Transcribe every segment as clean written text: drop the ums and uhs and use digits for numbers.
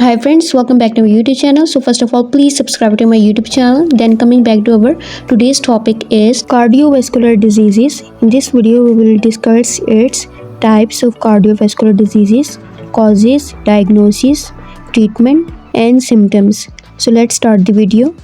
Hi friends, welcome back to my YouTube channel. So first of all, please subscribe to my YouTube channel. Then coming back to our today's topic is cardiovascular diseases. In this video, we will discuss its types of cardiovascular diseases, causes, diagnosis, treatment, and symptoms. So let's start the video.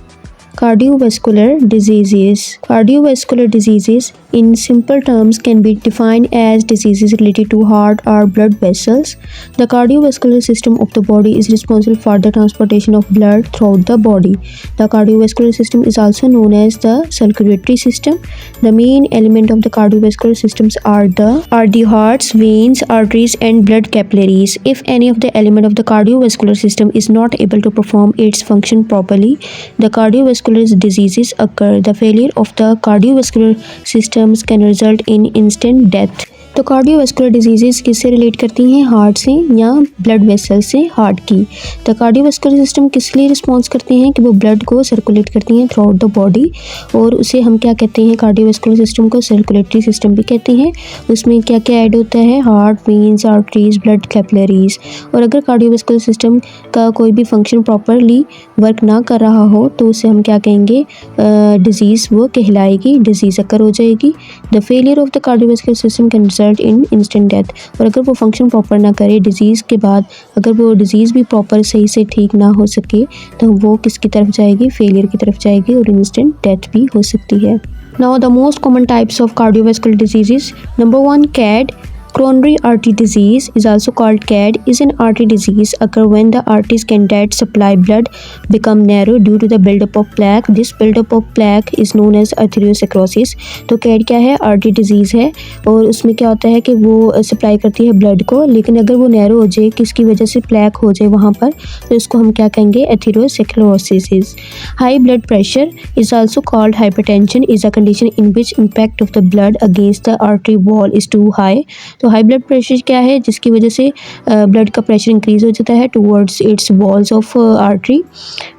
Cardiovascular diseases. Cardiovascular diseases in simple terms can be defined as diseases related to heart or blood vessels. The cardiovascular system of the body is responsible for the transportation of blood throughout the body. The cardiovascular system is also known as the circulatory system. The main element of the cardiovascular systems are the hearts, veins, arteries and blood capillaries. If any of the element of the cardiovascular system is not able to perform its function properly, the cardiovascular diseases occur. The failure of the cardiovascular systems can result in instant death. तो cardiovascular disease किससे relate करती हैं? Heart से या blood vessel से heart की। तो cardiovascular system किस लिए रिस्पॉन्स करते हैं कि वो ब्लड को सर्कुलेट करती हैं थ्रू आउट द बॉडी, और उसे हम क्या कहते हैं? कार्डियोवैस्कुलर सिस्टम को सर्कुलेटरी सिस्टम भी कहते हैं। उसमें क्या क्या ऐड होता है? Heart, veins, arteries, blood capillaries. और अगर कार्डियोवैस्कुलर सिस्टम का कोई भी फंक्शन प्रॉपरली वर्क ना कर रहा हो तो उसे हम क्या कहेंगे? डिजीज़ वो कहलाएगी, डिजीज़ अकर हो जाएगी। The failure of the cardiovascular system can in instant death. और अगर वो फंक्शन प्रॉपर ना करे डिजीज़ के बाद, अगर वो डिजीज़ भी प्रॉपर सही से ठीक ना हो सके तो वो किसकी तरफ जाएगी? फेलियर की तरफ जाएगी और इंस्टेंट डेथ भी हो सकती है। Now the most common types of cardiovascular disease. Number 1, CAD. Coronary artery disease is also called CAD, is an artery disease occur when the arteries that supply blood become narrow due to the buildup of plaque. This buildup of plaque is known as arteriosclerosis. तो CAD क्या है? Artery disease है, और उसमें क्या होता है कि वो सप्लाई करती है ब्लड को, लेकिन अगर वो नैरो हो जाए, किसकी वजह से? प्लैक हो जाए वहाँ पर, तो इसको हम क्या कहेंगे? Atherosclerosis. High blood pressure is also called hypertension, is a condition in which impact of the blood against the artery wall is too high. तो हाई ब्लड प्रेशर क्या है? जिसकी वजह से ब्लड का प्रेशर इंक्रीज हो जाता है towards its walls of artery.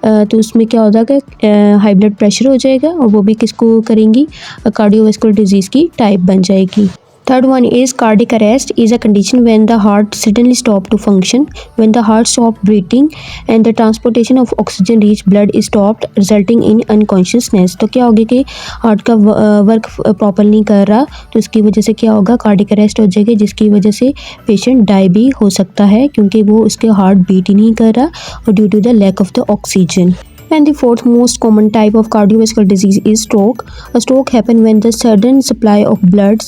तो उसमें क्या होगा कि हाई ब्लड प्रेशर हो जाएगा, और वो भी किसको करेंगी? कार्डियोवैस्कुलर डिजीज़ की टाइप बन जाएगी। Third one is cardiac arrest, is a condition when the heart suddenly stop to function. When the heart stop beating and the transportation of oxygen rich blood is stopped, resulting in unconsciousness. तो क्या होगा कि heart का work proper नहीं कर रहा, तो इसकी वजह से क्या होगा? कार्डियक अरेस्ट हो जाएगी, जिसकी वजह से पेशेंट डाई भी हो सकता है, क्योंकि वो उसके हार्ट बीट ही नहीं कर रहा और due to the lack of the oxygen. And the fourth most common type of cardiovascular disease is stroke. A stroke happens when the sudden supply of blood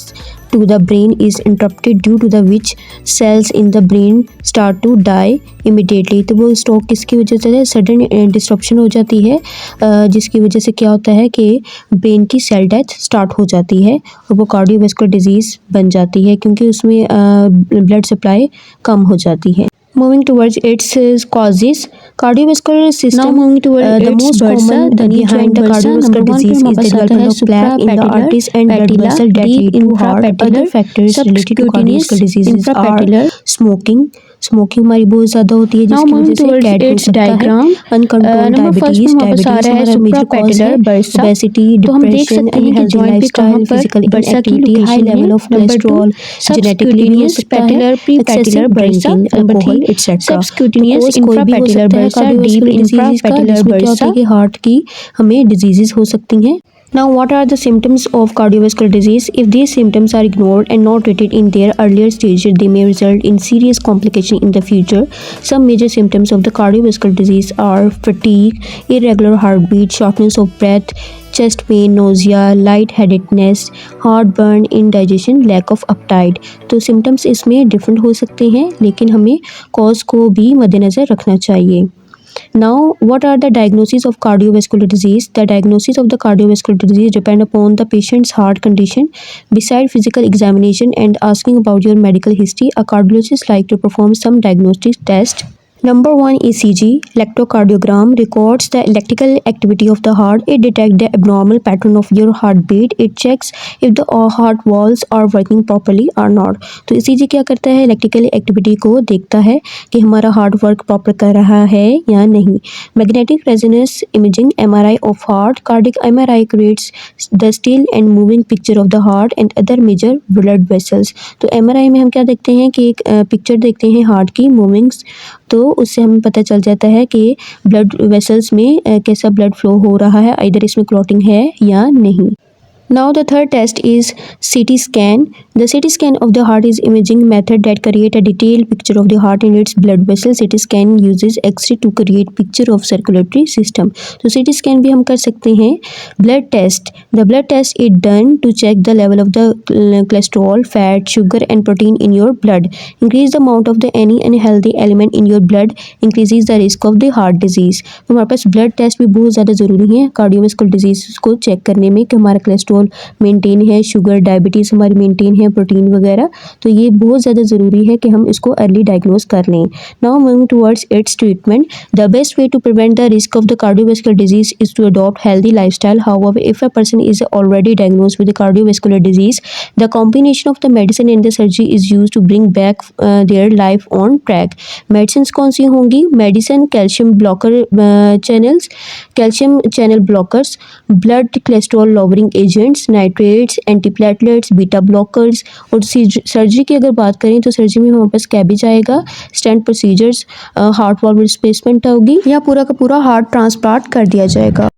to the brain is interrupted, due to the which cells in the brain start to die immediately. तो वो stroke किसकी वजह से? Sudden disruption हो जाती है, जिसकी वजह से क्या होता है कि ब्रेन की सेल डेथ स्टार्ट हो जाती है, और वो कार्डियोवैस्कुलर डिजीज़ बन जाती है, क्योंकि उसमें ब्लड सप्लाई कम हो जाती है। Moving towards its causes, cardiovascular system. Now moving towards the most common behind the cardiovascular disease is the development of plaque in the arteries and blood vessels that lead to heart. Other factors related to cardiovascular diseases are smoking. Smoking हमारी बहुत ज़्यादा होती है, जिसकी वजह से CAD हो सकता है। अनकंट्रोल्ड डायबिटीज हमारा मेजर कॉज है। Obesity, depression, unhealthy lifestyle, physical inactivity, high level of cholesterol, genetically भी हो सकता है, एक्सेसिव ड्रिंकिंग, अल्कोहल एटसेट्रा। कोई भी हो सकता है कार्डियोवैस्कुलर डिजीज का, जिसमें क्या होता है कि हार्ट की हमें डिजीजेस हो सकती हैं। Now, what are the symptoms of cardiovascular disease? If these symptoms are ignored and not treated in their earlier stages, they may result in serious complications in the future. Some major symptoms of the cardiovascular disease are fatigue, irregular heartbeat, shortness of breath, chest pain, nausea, lightheadedness, heartburn, indigestion, lack of appetite। तो symptoms इसमें different हो सकते हैं, लेकिन हमें cause को भी मद्देनज़र रखना चाहिए। Now, what are the diagnoses of cardiovascular disease? The diagnosis of the cardiovascular disease depend upon the patient's heart condition. Beside physical examination and asking about your medical history, a cardiologist like to perform some diagnostic tests. Number 1, ECG, electrocardiogram, records the electrical activity of the heart. It detects the abnormal pattern of your heartbeat. It checks if the heart valves are working properly or not. तो ECG क्या करता है? Electrical activity को देखता है कि हमारा heart work proper कर रहा है या नहीं। Magnetic resonance imaging, MRI of heart. Cardiac MRI creates the still and moving picture of the heart and other major blood vessels. तो MRI में हम क्या देखते हैं कि एक पिक्चर देखते हैं हार्ट की मूविंग्स तो उससे हमें पता चल जाता है कि ब्लड वेसल्स में कैसा ब्लड फ्लो हो रहा है, इधर इसमें क्लॉटिंग है या नहीं। Now the third test is CT scan. The CT scan of the heart is imaging method that create a detailed picture of the heart and its blood vessels. CT scan uses X-ray to create picture of circulatory system. तो CT scan भी हम कर सकते हैं। Blood test. The blood test is done to check the level of the cholesterol, fat, sugar and protein in your blood. Increase the amount of the any unhealthy element in your blood increases the risk of the heart disease. तो हमारे पास blood test भी बहुत ज़्यादा ज़रूरी है cardiovascular disease को check करने में कि हमारा कोलेस्ट्रॉल मेंटेन है, शुगर डायबिटीज़ हमारी मेंटेन है, प्रोटीन वगैरह, तो ये बहुत ज़्यादा ज़रूरी है कि हम इसको अर्ली डायग्नोज कर लें। Now moving towards its treatment, the best way to prevent the risk of the cardiovascular disease is to adopt healthy lifestyle. However if a person is already diagnose with cardiovascular disease, the combination of the medicine and the surgery is use to bring back their life on track. Medicine कौन सी होंगी? Medicine calcium blocker channels, calcium channel blockers, blood cholesterol lowering agents, nitrates, antiplatelets, beta blockers. और surgery की अगर बात करें तो surgery में हमारे पास कैबेज आएगा, stent procedures, heart valve replacement होगी या पूरा का पूरा हार्ट ट्रांसप्लांट कर दिया जाएगा।